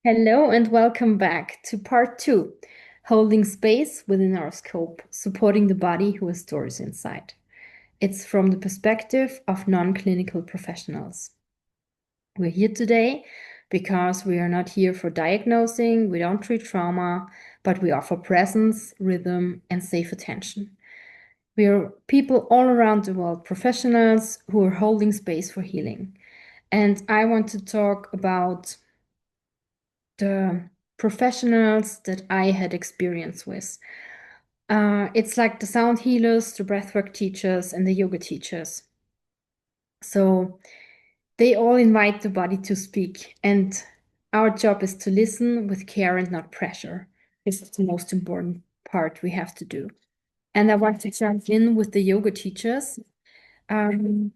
Hello and welcome back to part two, holding space within our scope, supporting the body who has stories inside. It's from the perspective of non-clinical professionals. We're here today because we are not here for diagnosing, we don't treat trauma, but we offer presence, rhythm, and safe attention. We are people all around the world, professionals who are holding space for healing. And I want to talk about the professionals that I had experience with. It's like the sound healers, the breathwork teachers, and the yoga teachers. So they all invite the body to speak, and our job is to listen with care and not pressure. This is the most important part we have to do. And I want to jump in with the yoga teachers. Um,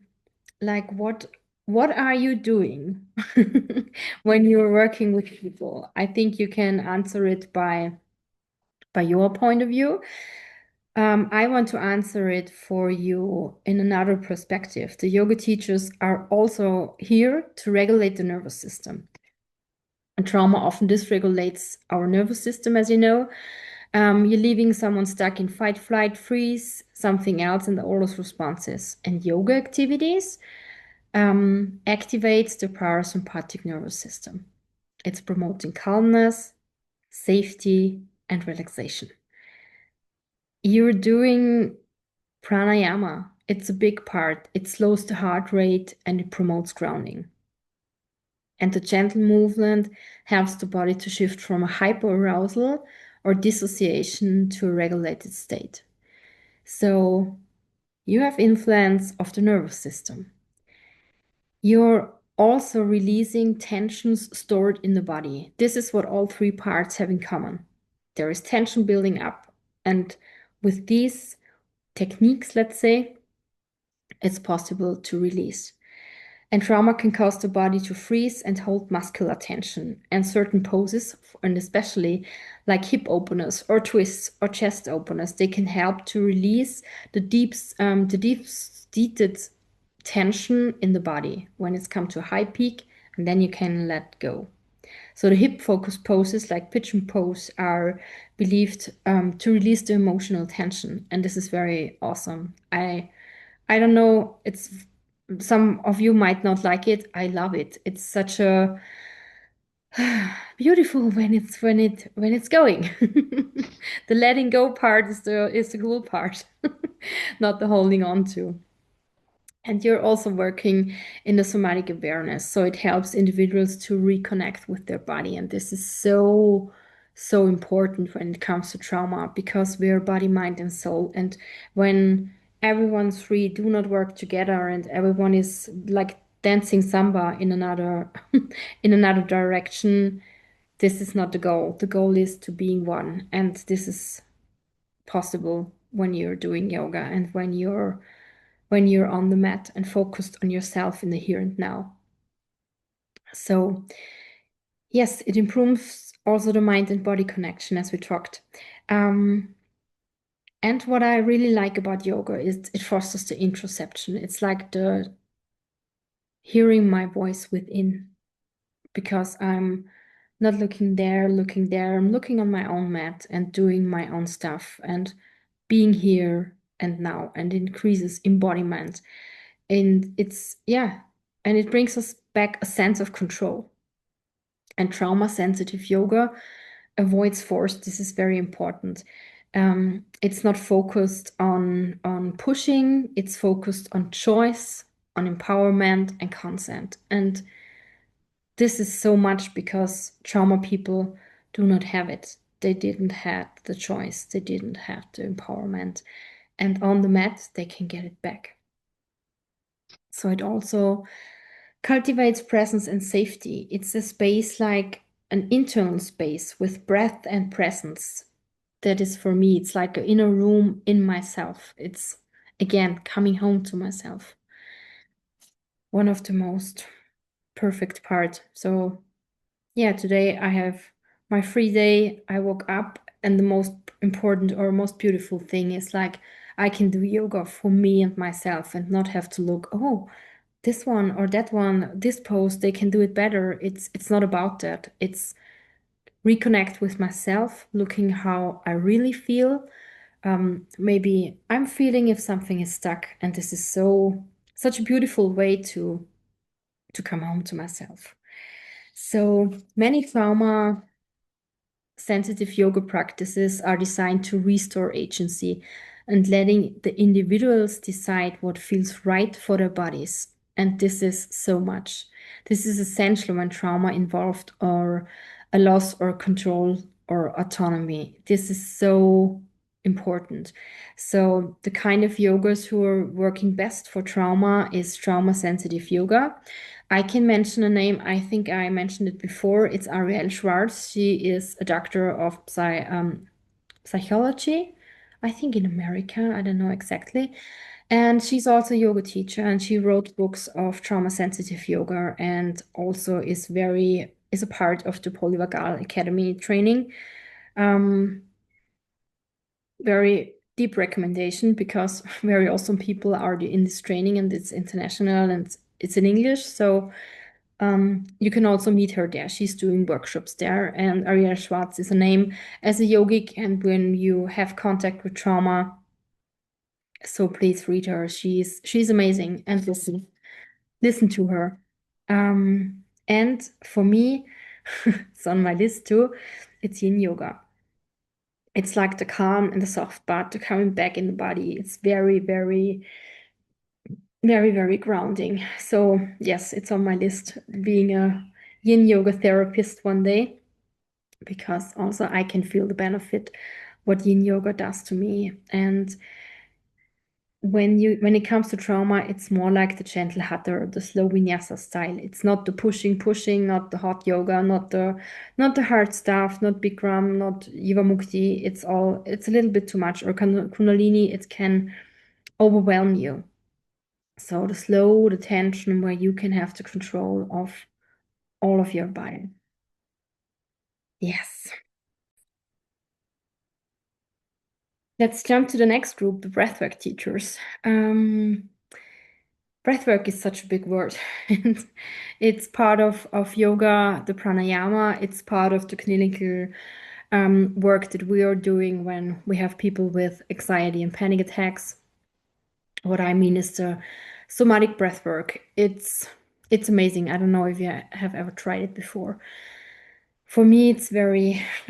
like what are you doing when you're working with people? I think you can answer it by your point of view. I want to answer it for you in another perspective. The yoga teachers are also here to regulate the nervous system. And trauma often dysregulates our nervous system, as you know. You're leaving someone stuck in fight, flight, freeze, something else, and all those responses. And yoga activities activates the parasympathetic nervous system. It's promoting calmness, safety, and relaxation. You're doing pranayama. It's a big part. It slows the heart rate and it promotes grounding. And the gentle movement helps the body to shift from a hyperarousal or dissociation to a regulated state. So you have influence of the nervous system. You're also releasing tensions stored in the body. This is what all three parts have in common. There is tension building up. And with these techniques, let's say, it's possible to release. And trauma can cause the body to freeze and hold muscular tension. And certain poses, and especially like hip openers or twists or chest openers, they can help to release the deep-seated tension in the body when it's come to a high peak, and then you can let go. So the hip focus poses like pigeon pose are believed to release the emotional tension, and this is very awesome. I don't know, it's some of you might not like it. I love it. It's such a beautiful when it's going. The letting go part is the cool part, not the holding on to. And you're also working in the somatic awareness. So it helps individuals to reconnect with their body. And this is so, so important when it comes to trauma because we are body, mind, and soul. And when everyone three do not work together and everyone is like dancing samba in another in another direction, this is not the goal. The goal is to being one. And this is possible when you're doing yoga and when you're on the mat and focused on yourself in the here and now. So, yes, it improves also the mind and body connection, as we talked. Um, and what I really like about yoga is it fosters the introspection. It's like the hearing my voice within because I'm not looking there, looking there. I'm looking on my own mat and doing my own stuff and being here and now and increases embodiment. And it's, yeah, and it brings us back a sense of control. And trauma sensitive yoga avoids force. This is very important. It's not focused on pushing, it's focused on choice, on empowerment and consent. And this is so much because trauma people do not have it. They didn't have the choice, they didn't have the empowerment. And on the mat, they can get it back. So it also cultivates presence and safety. It's a space like an internal space with breath and presence. That is for me, it's like an inner room in myself. It's again coming home to myself. One of the most perfect part. So yeah, today I have my free day. I woke up and the most important or most beautiful thing is like I can do yoga for me and myself and not have to look, oh, this one or that one, this pose, they can do it better. It's not about that. It's reconnect with myself, looking how I really feel. Maybe I'm feeling if something is stuck, and this is such a beautiful way to come home to myself. So many trauma sensitive yoga practices are designed to restore agency and letting the individuals decide what feels right for their bodies. And this is so much. This is essential when trauma involved or a loss or control or autonomy. This is so important. So the kind of yogas who are working best for trauma is trauma sensitive yoga. I can mention a name. I think I mentioned it before. It's Ariel Schwartz. She is a doctor of psychology, I think in America. I don't know exactly. And she's also a yoga teacher, and she wrote books of trauma sensitive yoga, and also is a part of the Polyvagal Academy training. Um, Very deep recommendation because very awesome people are in this training, and it's international and it's in English. So you can also meet her there. She's doing workshops there. And Ariel Schwartz is a name as a yogic. And when you have contact with trauma, so please read her. She's amazing. And listen to her. And for me, it's on my list too. It's Yin yoga. It's like the calm and the soft part, the coming back in the body. It's very, very, very, very grounding. So yes, it's on my list being a Yin yoga therapist one day, because also I can feel the benefit what Yin yoga does to me. And when it comes to trauma, it's more like the gentle hatha, the slow vinyasa style. It's not the pushing, not the hot yoga, not the hard stuff, not Bikram, not Jivamukti. It's a little bit too much. Or Kundalini, it can overwhelm you. So the slow, the tension, where you can have the control of all of your body. Yes. Let's jump to the next group, the breathwork teachers. Breathwork is such a big word. And it's part of yoga, the pranayama. It's part of the clinical work that we are doing when we have people with anxiety and panic attacks. What I mean is the somatic breathwork. It's amazing. I don't know if you have ever tried it before. For me, it's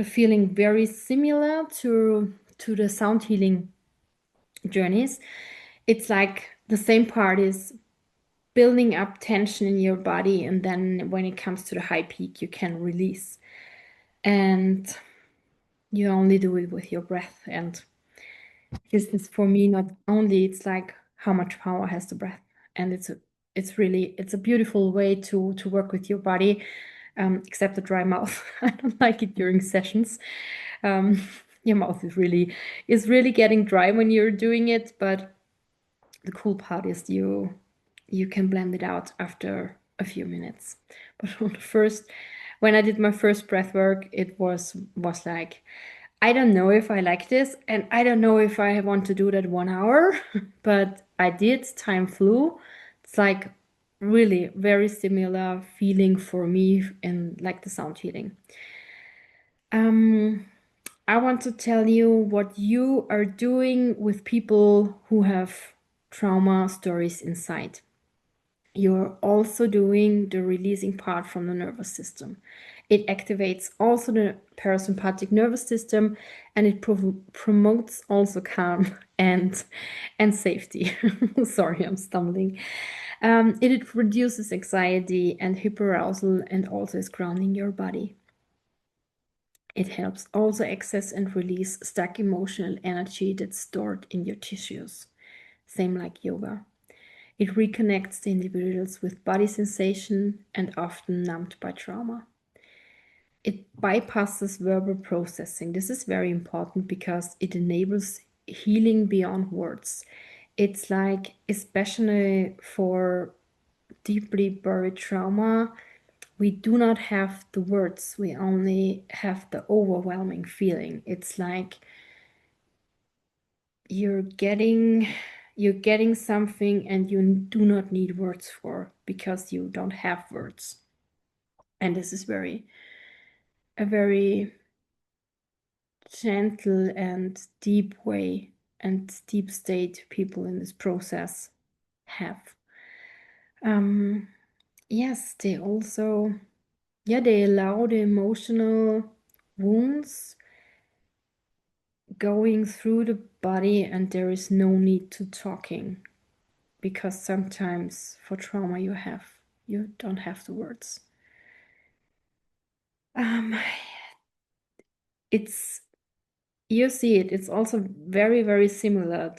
feeling very similar to the sound healing journeys. It's like the same part is building up tension in your body, and then when it comes to the high peak, you can release. And you only do it with your breath. And this is for me not only, it's like how much power has the breath. And it's a beautiful way to work with your body, except the dry mouth. I don't like it during sessions. Your mouth is really getting dry when you're doing it, but the cool part is you can blend it out after a few minutes. But when I did my first breath work, it was like, I don't know if I like this, and I don't know if I want to do that 1 hour, but I did. Time flew. It's like really very similar feeling for me in like the sound healing. I want to tell you what you are doing with people who have trauma stories inside. You're also doing the releasing part from the nervous system. It activates also the parasympathetic nervous system, and it promotes also calm and safety. Sorry, I'm stumbling. It reduces anxiety and hyperarousal, and also is grounding your body. It helps also access and release stuck emotional energy that's stored in your tissues. Same like yoga. It reconnects the individuals with body sensation and often numbed by trauma. It bypasses verbal processing. This is very important because it enables healing beyond words. It's like, especially for deeply buried trauma, we do not have the words, we only have the overwhelming feeling. It's like you're getting something and you do not need words for, because you don't have words. And this is very a very gentle and deep way and deep state people in this process have. Yes, they also, yeah, they allow the emotional wounds going through the body, and there is no need to talking, because sometimes for trauma you don't have the words. It's you see it. It's also very, very similar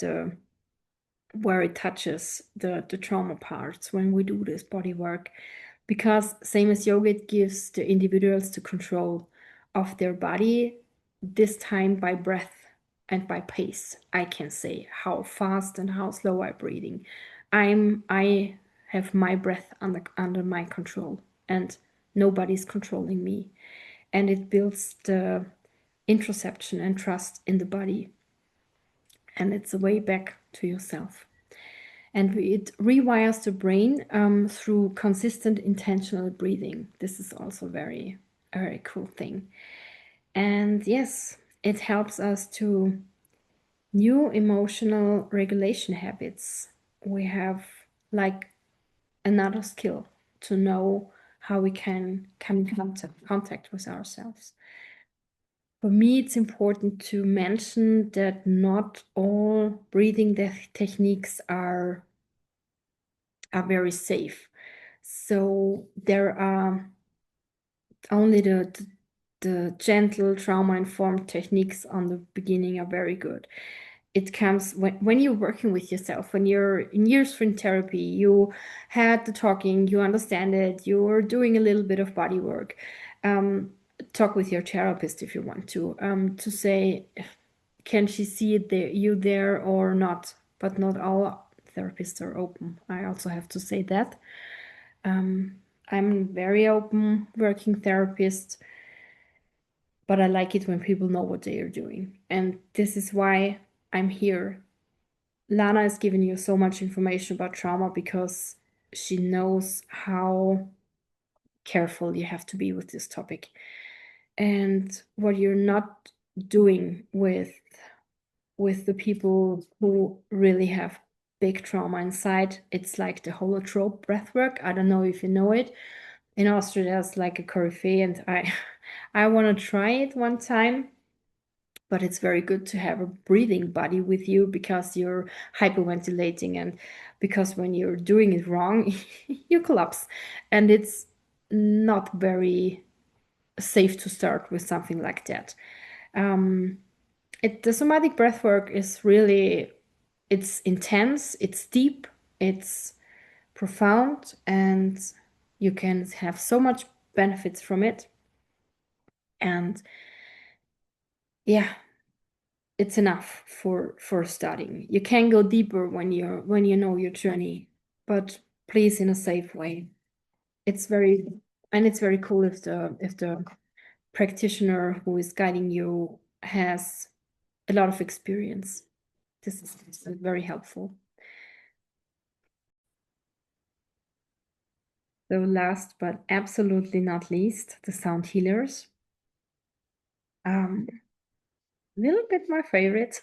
where it touches the trauma parts when we do this body work, because same as yoga, it gives the individuals the control of their body, this time by breath and by pace. I can say how fast and how slow I'm breathing. I have my breath under my control, and nobody's controlling me. And it builds the interoception and trust in the body, and it's a way back to yourself. And it rewires the brain through consistent intentional breathing. This is also a very cool thing. And yes, it helps us to new emotional regulation habits. We have like another skill to know how we can come in contact with ourselves. For me, it's important to mention that not all breathing techniques are very safe. So there are only the gentle trauma-informed techniques on the beginning are very good. It comes when you're working with yourself, when you're in years in therapy, you had the talking, you understand it, you're doing a little bit of body work. Talk with your therapist if you want to say, can she see it there, you there or not? But not all therapists are open. I also have to say that. I'm very open working therapist, but I like it when people know what they are doing. And this is why I'm here. Lana has given you so much information about trauma because she knows how careful you have to be with this topic. And what you're not doing with the people who really have big trauma inside, it's like the holotrope breathwork. I don't know if you know it. In Austria, there's like a corifee, and I want to try it one time. But it's very good to have a breathing buddy with you because you're hyperventilating, and because when you're doing it wrong, you collapse. And it's not very safe to start with something like that. The somatic breathwork is really, it's intense, it's deep, it's profound, and you can have so much benefits from it. And yeah, it's enough for starting. You can go deeper when you know your journey, but please in a safe way. It's very it's very cool if the practitioner who is guiding you has a lot of experience. This is very helpful. So last but absolutely not least, the sound healers. A little bit my favorite.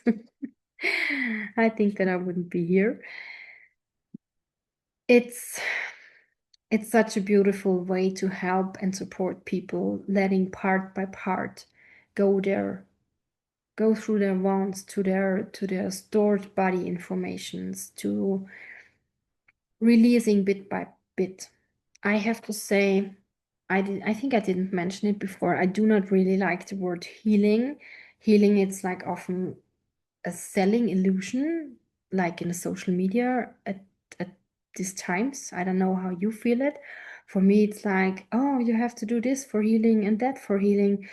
I think that I wouldn't be here. It's such a beautiful way to help and support people, letting part by part go go through their wounds to their stored body informations, to releasing bit by bit. I have to say, I think I didn't mention it before. I do not really like the word healing. Healing, it's like often a selling illusion, like in the social media at these times. I don't know how you feel it. For me, it's like, oh, you have to do this for healing and that for healing.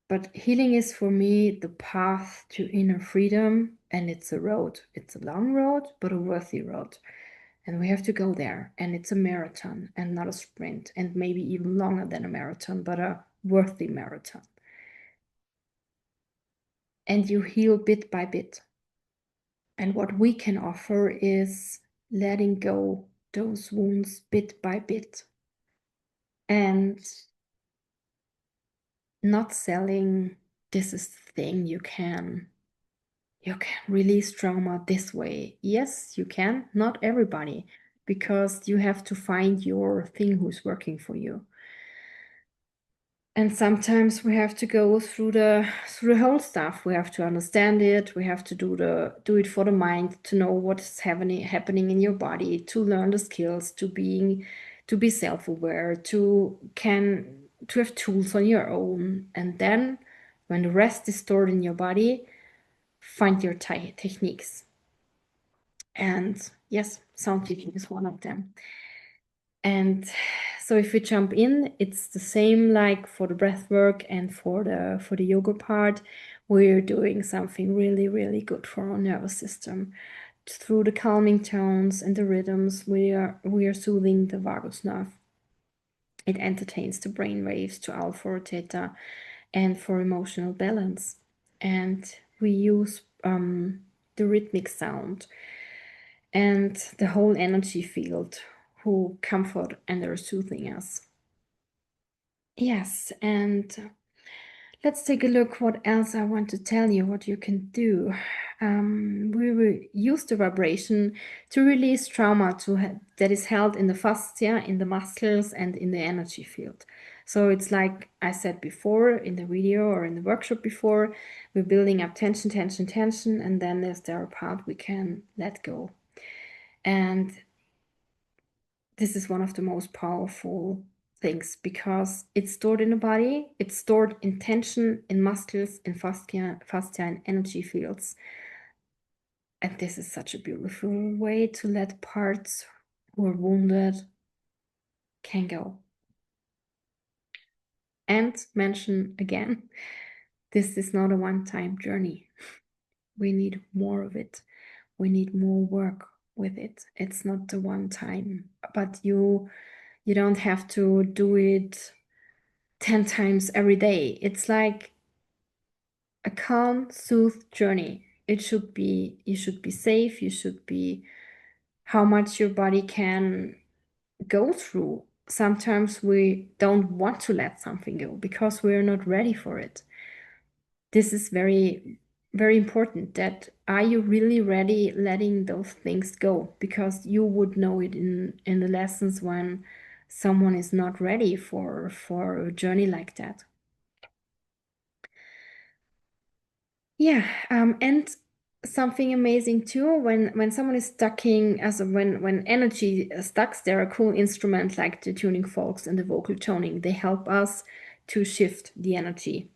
But healing is for me the path to inner freedom, and it's a road. It's a long road, but a worthy road. And we have to go there. And it's a marathon and not a sprint, and maybe even longer than a marathon, but a worthy marathon. And you heal bit by bit. And what we can offer is letting go those wounds bit by bit. And not selling this is the thing you can release trauma this way. Yes, you can, not everybody, because you have to find your thing who's working for you. And sometimes we have to go through the whole stuff. We have to understand it. We have to do it for the mind, to know what is happening in your body, to learn the skills, to be self-aware, to have tools on your own. And then when the rest is stored in your body, find your techniques. And yes, sound healing is one of them. And so if we jump in, it's the same like for the breath work and for the yoga part. We're doing something really, really good for our nervous system. Through the calming tones and the rhythms, we are soothing the vagus nerve. It entertains the brain waves to alpha or theta and for emotional balance. And we use the rhythmic sound and the whole energy field who comfort and are soothing us. Yes, and let's take a look what else I want to tell you, what you can do. We will use the vibration to release trauma that is held in the fascia, in the muscles, and in the energy field. So it's like I said before in the video or in the workshop before, we're building up tension, tension, tension, and then there's the part we can let go. And this is one of the most powerful things because it's stored in the body, it's stored in tension, in muscles, in fascia and energy fields. And this is such a beautiful way to let parts who are wounded can go. And mention again, this is not a one-time journey. We need more of it. We need more work with it. It's not the one time, but you don't have to do it 10 times every day. It's like a calm, soothed journey. You should be safe. You should be how much your body can go through. Sometimes we don't want to let something go because we're not ready for it. This is very, very important that are you really ready letting those things go? Because you would know it in the lessons when someone is not ready for a journey like that. Yeah, and something amazing too when someone is stucking when energy stucks, there are cool instruments like the tuning forks and the vocal toning. They help us to shift the energy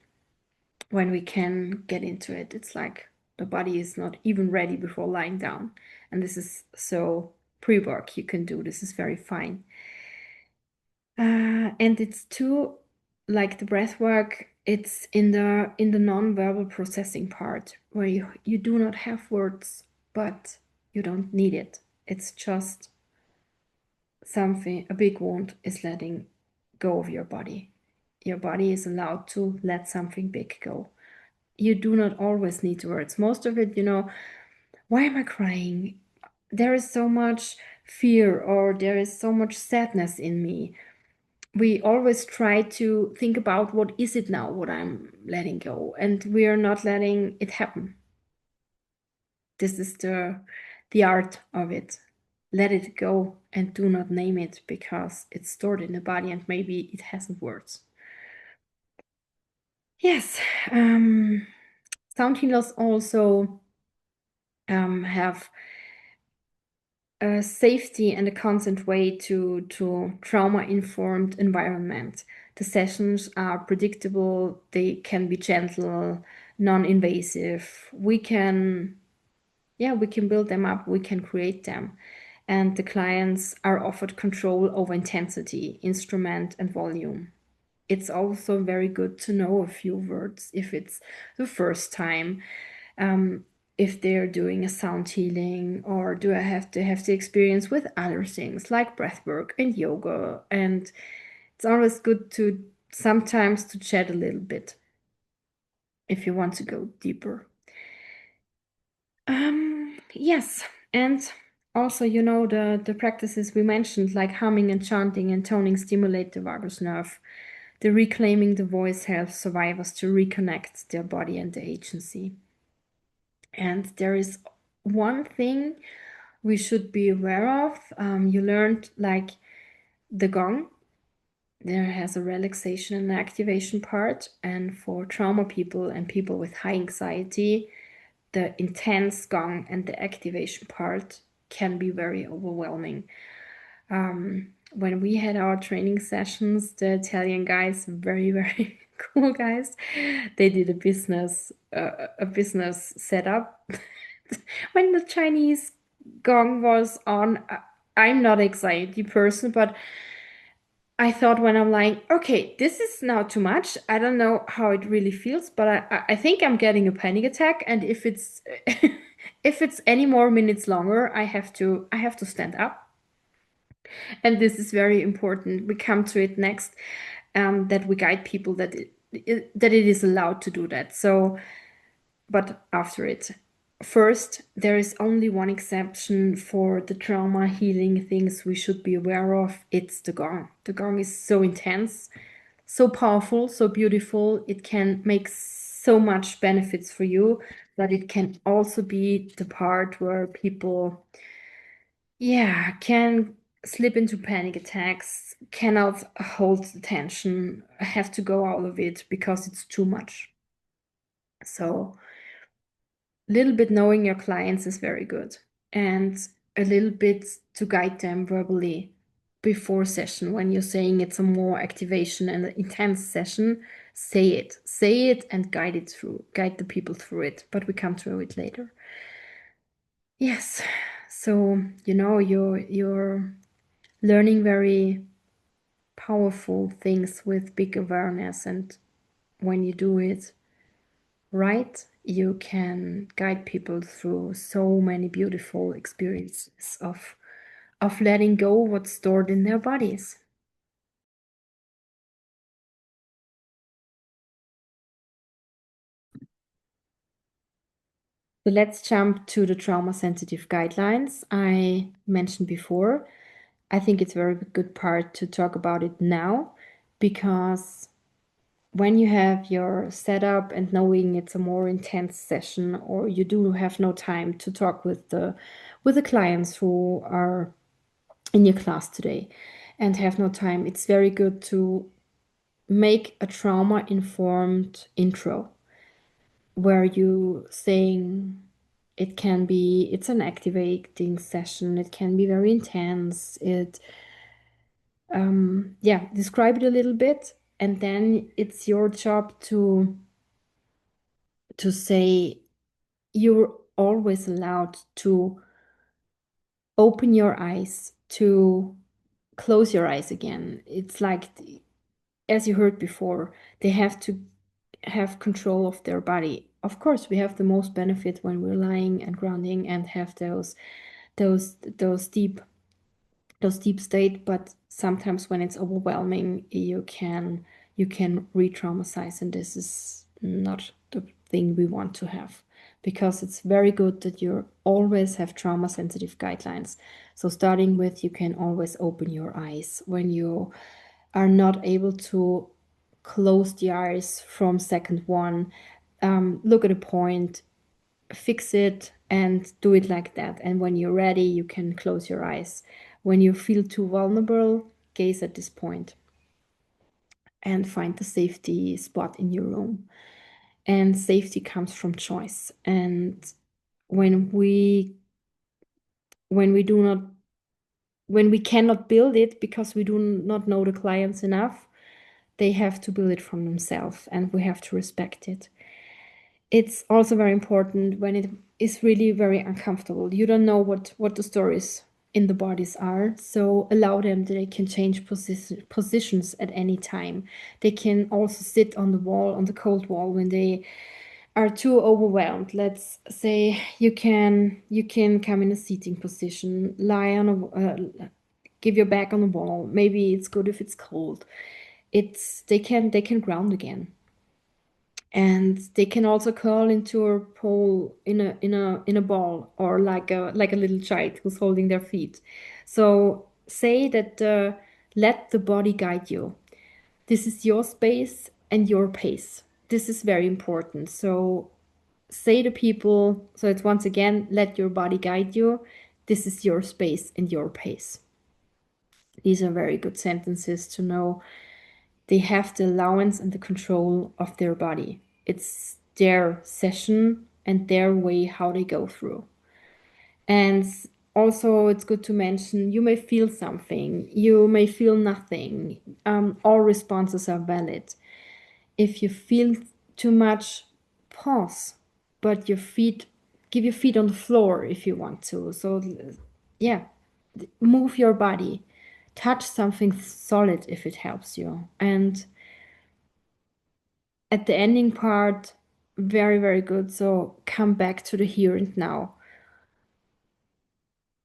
when we can get into it. It's like the body is not even ready before lying down, and this is so pre-work you can do. This is very fine. And it's too like the breath work, it's in the non-verbal processing part where you do not have words, but you don't need it. It's just something, a big wound is letting go of your body. Your body is allowed to let something big go. You do not always need words. Most of it, why am I crying? There is so much fear or there is so much sadness in me. We always try to think about what is it now, what I'm letting go, and we are not letting it happen. This is the art of it. Let it go and do not name it because it's stored in the body and maybe it hasn't words. Yes, sound healers also have a safety and a constant way to trauma-informed environment. The sessions are predictable, they can be gentle, non-invasive. We can build them up, we can create them. And the clients are offered control over intensity, instrument, and volume. It's also very good to know a few words if it's the first time. If they're doing a sound healing, or do I have to have the experience with other things like breathwork and yoga. And it's always good to sometimes to chat a little bit if you want to go deeper. Yes, and also the practices we mentioned like humming and chanting and toning stimulate the vagus nerve The reclaiming the voice helps survivors to reconnect their body and the agency. And there is one thing we should be aware of. You learned like the gong. There has a relaxation and activation part. And for trauma people and people with high anxiety, the intense gong and the activation part can be very overwhelming. When we had our training sessions, the Italian guys, very, very cool guys, they did a business setup. When the Chinese gong was on, I'm not an anxiety person, but I thought when I'm like, okay, this is now too much. I don't know how it really feels, but I think I'm getting a panic attack. And if it's if it's any more minutes longer, I have to stand up. And this is very important. We come to it next, that we guide people that that it is allowed to do that. So, but after it. First, there is only one exception for the trauma healing things we should be aware of. It's the gong. The gong is so intense, so powerful, so beautiful. It can make so much benefits for you, but it can also be the part where people, yeah, can slip into panic attacks, cannot hold the tension, have to go out of it because it's too much. So, a little bit knowing your clients is very good, and a little bit to guide them verbally before session. When you're saying it's a more activation and an intense session, say it and guide it through, guide the people through it, but we come to it later. Yes, so you're learning very powerful things with big awareness, and when you do it right, you can guide people through so many beautiful experiences of letting go what's stored in their bodies. So let's jump to the trauma sensitive guidelines I mentioned before. I think it's a very good part to talk about it now, because when you have your setup and knowing it's a more intense session, or you do have no time to talk with the clients who are in your class today and have no time, it's very good to make a trauma informed intro where you saying it's an activating session, it can be very intense, yeah, describe it a little bit, and then it's your job to say you're always allowed to open your eyes, to close your eyes again. It's like, as you heard before, they have to have control of their body. Of course, we have the most benefit when we're lying and grounding and have those deep those deep state, but sometimes when it's overwhelming, you can re-traumatize, and this is not the thing we want to have, because it's very good that you always have trauma sensitive guidelines. So starting with, you can always open your eyes when you are not able to close the eyes from second one. Look at a point, fix it, and do it like that. And when you're ready, you can close your eyes. When you feel too vulnerable, gaze at this point and find the safety spot in your room. And safety comes from choice. And when we when we do not when we cannot build it because we do not know the clients enough, they have to build it from themselves, and we have to respect it. It's also very important when it is really very uncomfortable. You don't know what the stories in the bodies are, so allow them that they can change positions at any time. They can also sit on the wall, on the cold wall, when they are too overwhelmed. Let's say you can come in a seating position, lie on give your back on the wall. Maybe it's good if it's cold. They can ground again, and they can also curl into a pole in a ball, or like a little child who's holding their feet. So say that let the body guide you. This is your space and your pace. This is very important. So say to people, so it's once again, let your body guide you. This is your space and your pace. These are very good sentences to know. They have the allowance and the control of their body. It's their session and their way how they go through. And also, it's good to mention you may feel something, you may feel nothing. All responses are valid. If you feel too much, pause, but give your feet on the floor if you want to. So, yeah, move your body, touch something solid if it helps you. And at the ending part, very, very good. So, come back to the here and now.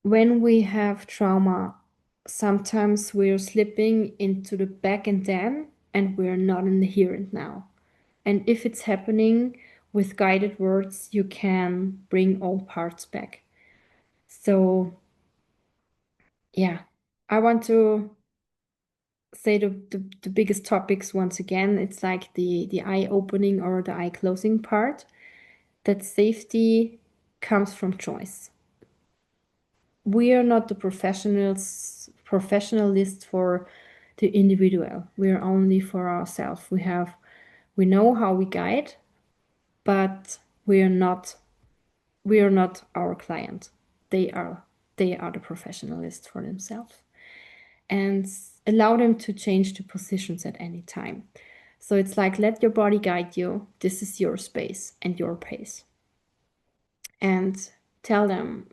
When we have trauma, sometimes we're slipping into the back and then, and we're not in the here and now. And if it's happening with guided words, you can bring all parts back. So, yeah, I want to say the biggest topics once again. It's like the eye opening or the eye closing part, that safety comes from choice. We are not the professionalists for the individual. We are only for ourselves. We know how we guide, but we are not our client. They are the professionalists for themselves, and allow them to change the positions at any time. So it's like, let your body guide you. This is your space and your pace. And tell them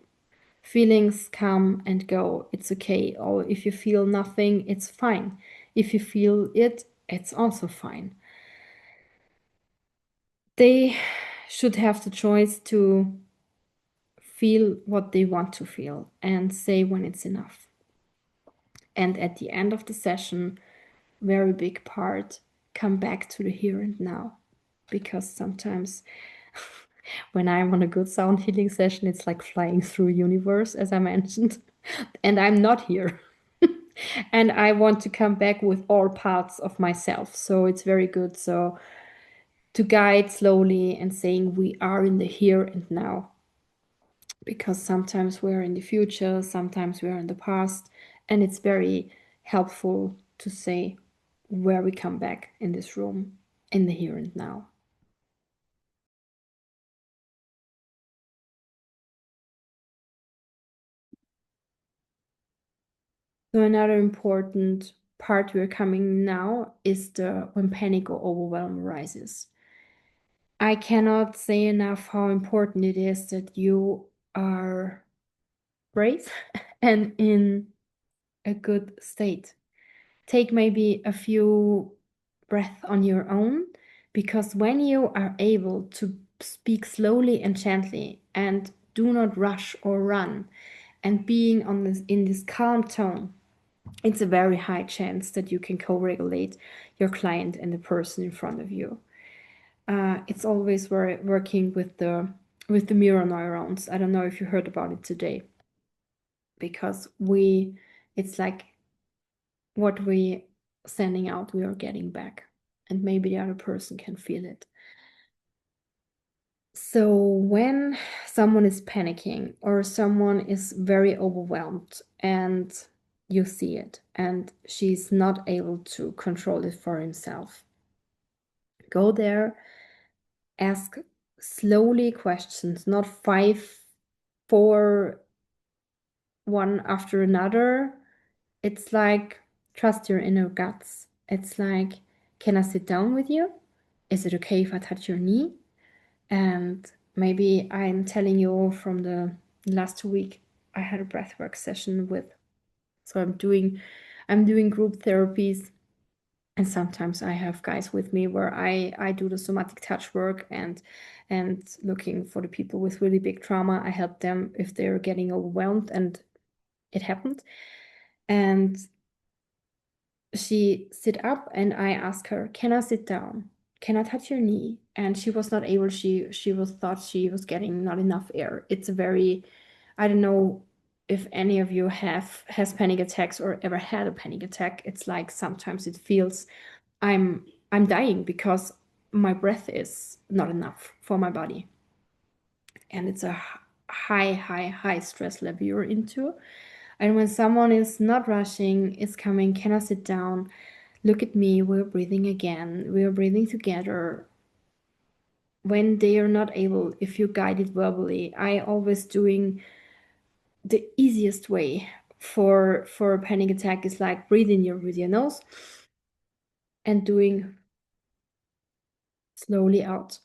feelings come and go. It's okay. Or if you feel nothing, it's fine. If you feel it, it's also fine. They should have the choice to feel what they want to feel and say when it's enough. And at the end of the session, very big part, come back to the here and now. Because sometimes when I'm on a good sound healing session, it's like flying through universe, as I mentioned, and I'm not here. And I want to come back with all parts of myself. So it's very good. So to guide slowly and saying we are in the here and now. Because sometimes we're in the future, sometimes we're in the past, and it's very helpful to say where we come back in this room, in the here and now. So another important part we're coming now is the when panic or overwhelm arises. I cannot say enough how important it is that you are brave and in a good state. Take maybe a few breaths on your own, because when you are able to speak slowly and gently and do not rush or run, and being on this in this calm tone, it's a very high chance that you can co-regulate your client and the person in front of you. It's always working with the mirror neurons. I don't know if you heard about it today, because it's like what we sending out, we are getting back, and maybe the other person can feel it. So when someone is panicking or someone is very overwhelmed and you see it and she's not able to control it for himself, go there, ask slowly questions, not five, four, one after another. It's like, trust your inner guts. It's like, can I sit down with you? Is it okay if I touch your knee? And maybe I'm telling you from the last 2 weeks, I had a breathwork session with, so I'm doing group therapies, and sometimes I have guys with me where I do the somatic touch work and looking for the people with really big trauma. I help them if they're getting overwhelmed, and it happened. And she sit up and I asked her, can I sit down? Can I touch your knee? And she was not able. She was thought she was getting not enough air. It's a very, I don't know if any of you has panic attacks or ever had a panic attack. It's like sometimes it feels I'm dying because my breath is not enough for my body. And it's a high stress level you're into. And when someone is not rushing, is coming, can I sit down? Look at me, we're breathing again, we're breathing together. When they are not able, if you guide it verbally, I always doing the easiest way for a panic attack is like breathe in with your nose and doing slowly out.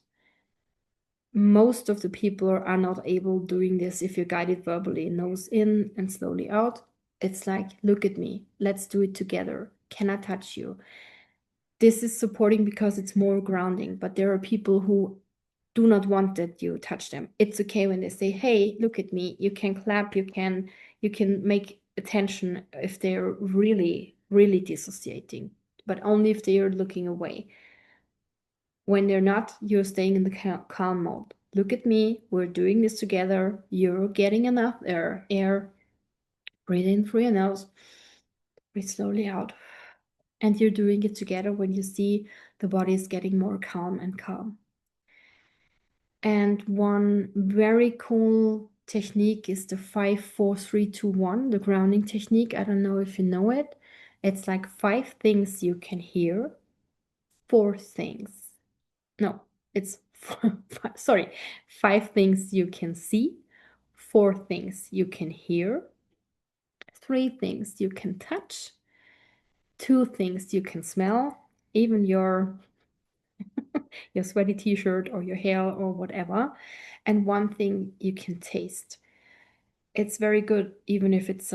Most of the people are not able doing this if you guide it verbally, nose in and slowly out. It's like, look at me, let's do it together. Can I touch you? This is supporting because it's more grounding, but there are people who do not want that you touch them. It's okay when they say, hey, look at me. You can clap, you can make attention if they're really dissociating, but only if they are looking away. When they're not, you're staying in the calm mode. Look at me, we're doing this together. You're getting enough air. Breathe in through your nose, breathe slowly out. And you're doing it together when you see the body is getting more calm and calm. And one very cool technique is the 5-4-3-2-1, the grounding technique. I don't know if you know it. It's like 5 things you can hear, 4 things. No, it's sorry, 5 things you can see, 4 things you can hear, 3 things you can touch, 2 things you can smell, even your sweaty t-shirt or your hair or whatever, and 1 thing you can taste. It's very good even if it's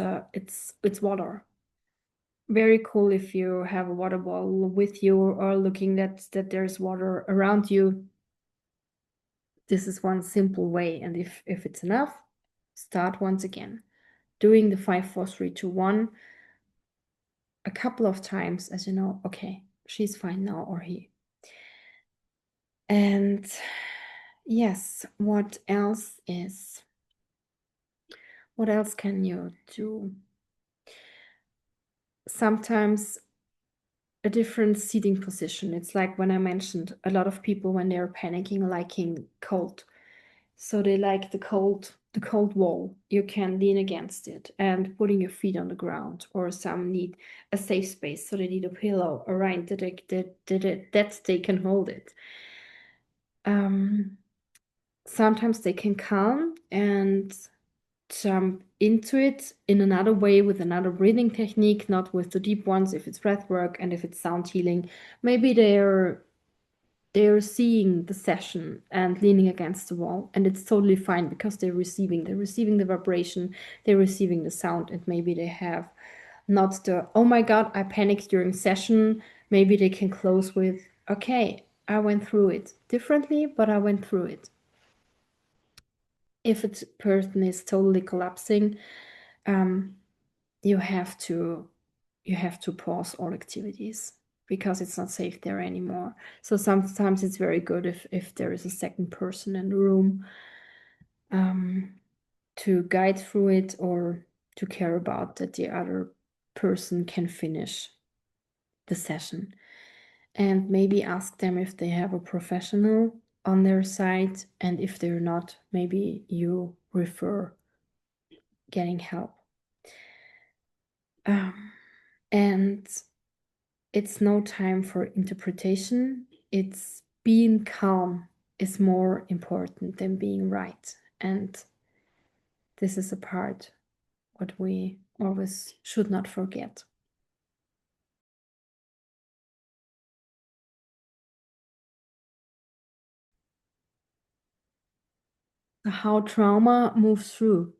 water. Very cool if you have a water bottle with you or looking that there's water around you. This is one simple way, and if it's enough, start once again doing the 5-4-3-2-1 a couple of times, as you know, okay, she's fine now, or he. And yes, what else can you do? Sometimes a different seating position. It's like when I mentioned a lot of people when they're panicking liking cold. So they like the cold wall. You can lean against it and putting your feet on the ground, or some need a safe space, so they need a pillow around that they can hold it. Sometimes they can calm and jump into it in another way with another breathing technique, not with the deep ones if it's breath work, and if it's sound healing, maybe they're seeing the session and leaning against the wall, and it's totally fine because they're receiving the vibration, they're receiving the sound, and maybe they have not the, oh my God, I panicked during session. Maybe they can close with, okay, I went through it differently, but I went through it. If a person is totally collapsing, you have to pause all activities because it's not safe there anymore. So sometimes it's very good if there is a second person in the room to guide through it, or to care about that the other person can finish the session. And maybe ask them if they have a professional on their side, and if they're not, maybe you refer getting help. And it's no time for interpretation. It's being calm is more important than being right. And this is a part what we always should not forget. How trauma moves through.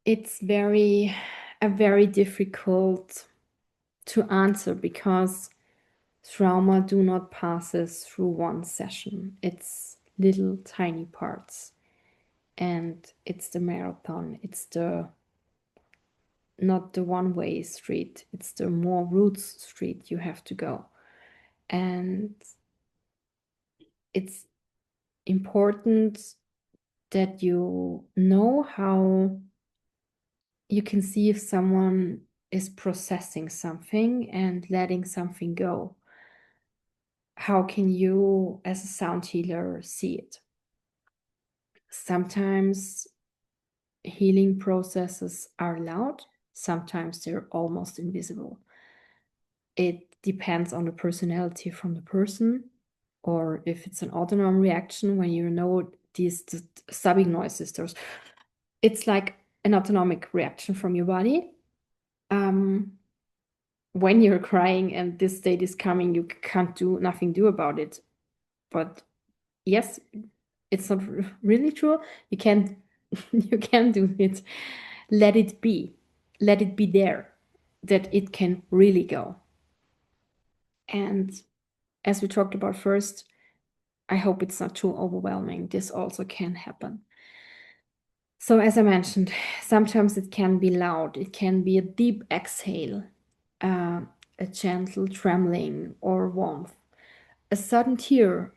It's a very difficult to answer because trauma do not passes through one session. It's little tiny parts, and it's the marathon. It's the not the one-way street. It's the more routes street you have to go. And it's important that you know how you can see if someone is processing something and letting something go. how can you, as a sound healer, see it? Sometimes healing processes are loud, sometimes they're almost invisible. It depends on the personality from the person, or if it's an autonomic reaction when you know these stabbing noises. It's like an autonomic reaction from your body. When you're crying and this state is coming, you can't do nothing do about it. But yes, it's not really true. You can you can do it. Let it be. Let it be there, that it can really go. And as we talked about first, I hope it's not too overwhelming. This also can happen. So as I mentioned, sometimes it can be loud. It can be a deep exhale, a gentle trembling or warmth, a sudden tear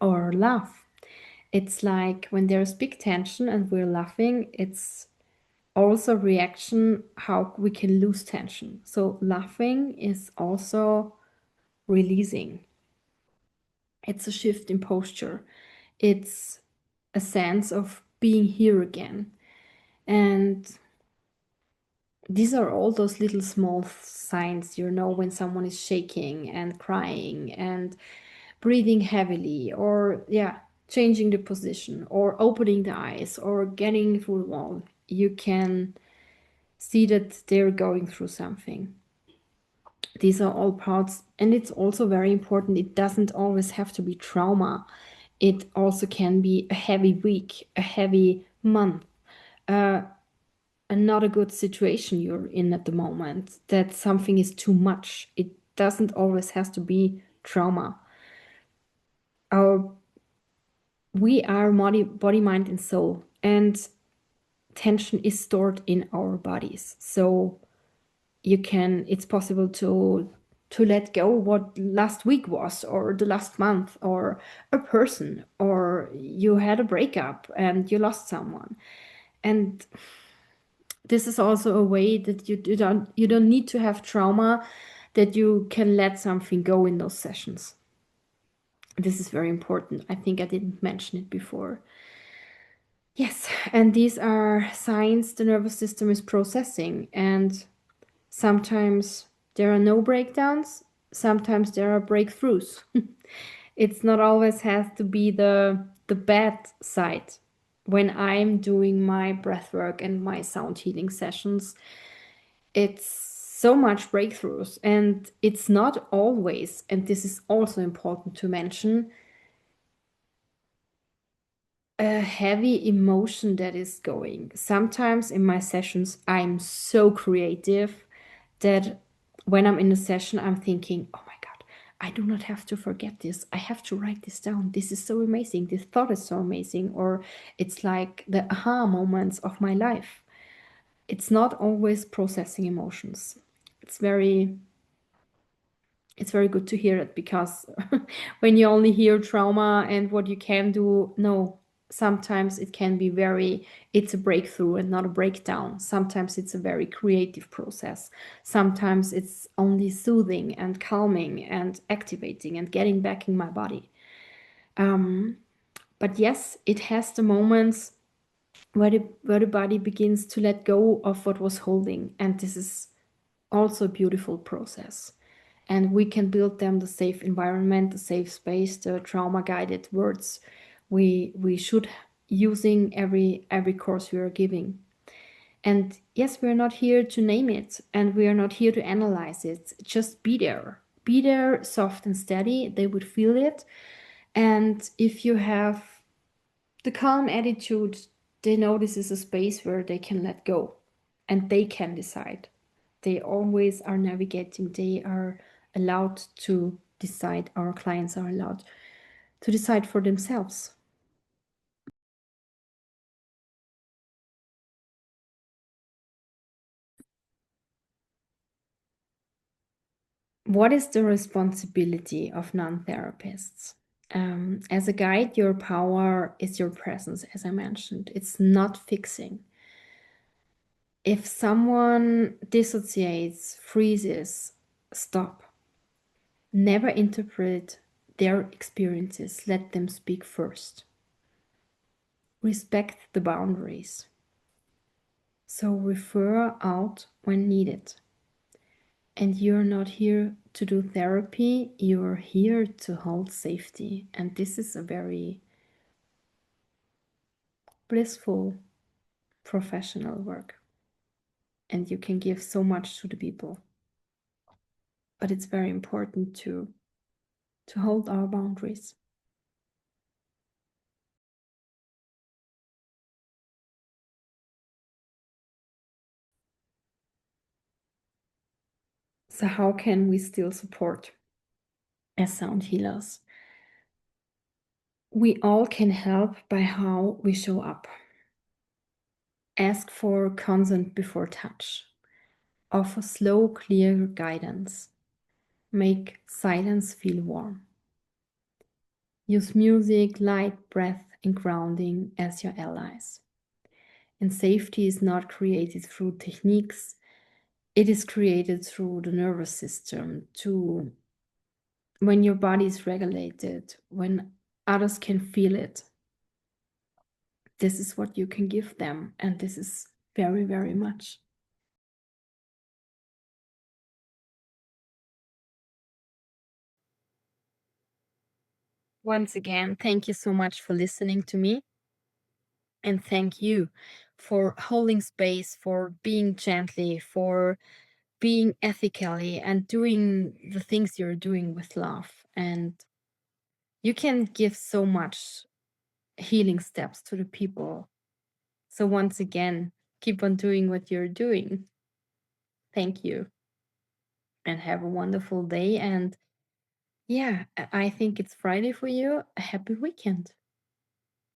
or laugh. It's like when there's big tension and we're laughing, it's also reaction how we can lose tension. So laughing is also releasing. It's a shift in posture. It's a sense of being here again. And these are all those little small signs, when someone is shaking and crying and breathing heavily, or yeah, changing the position or opening the eyes or getting through the wall. You can see that they're going through something. These are all parts, and it's also very important. It doesn't always have to be trauma. It also can be a heavy week, a heavy month, a not a good situation you're in at the moment, that something is too much. It doesn't always have to be trauma. We are body, mind, and soul, and tension is stored in our bodies. So it's possible to let go what last week was, or the last month, or a person, or you had a breakup and you lost someone. And this is also a way that you don't need to have trauma, that you can let something go in those sessions. This is very important. I think I didn't mention it before. Yes, and these are signs the nervous system is processing, and sometimes there are no breakdowns, sometimes there are breakthroughs. It's not always has to be the bad side. When I'm doing my breath work and my sound healing sessions, it's so much breakthroughs, and it's not always, and this is also important to mention, a heavy emotion that is going. Sometimes in my sessions, I'm so creative that when I'm in a session, I'm thinking, oh my God, I do not have to forget this. I have to write this down. This is so amazing. This thought is so amazing. Or it's like the aha moments of my life. It's not always processing emotions. It's very good to hear it, because when you only hear trauma and what you can do, no, sometimes it can be it's a breakthrough and not a breakdown. Sometimes it's a very creative process. Sometimes it's only soothing and calming and activating and getting back in my body. But yes, it has the moments where the body begins to let go of what was holding, and this is also a beautiful process. And we can build them the safe environment, the safe space, the trauma guided words we should using every course we are giving. And yes, we're not here to name it, and we are not here to analyze it. Just be there. Be there, soft and steady. They would feel it. And if you have the calm attitude, they know this is a space where they can let go and they can decide. They always are navigating, they are allowed to decide. Our clients are allowed to decide for themselves. What is the responsibility of non-therapists? As a guide, your power is your presence, as I mentioned. It's not fixing. If someone dissociates, freezes, stop. Never interpret, their experiences. Let them speak first. Respect the boundaries. So refer out when needed. And you're not here to do therapy, you're here to hold safety. And this is a very blissful professional work. And you can give so much to the people. But it's very important to hold our boundaries. So how can we still support as sound healers? We all can help by how we show up. Ask for consent before touch. Offer slow, clear guidance. Make silence feel warm. Use music, light, breath, and grounding as your allies. And safety is not created through techniques, it is created through the nervous system, to when your body is regulated, when others can feel it. This is what you can give them, and this is very, very much. Once again, thank you so much for listening to me. And thank you for holding space, for being gently, for being ethically, and doing the things you're doing with love. And you can give so much healing steps to the people. So once again, keep on doing what you're doing. Thank you. And have a wonderful day. And yeah, I think it's Friday for you. A happy weekend.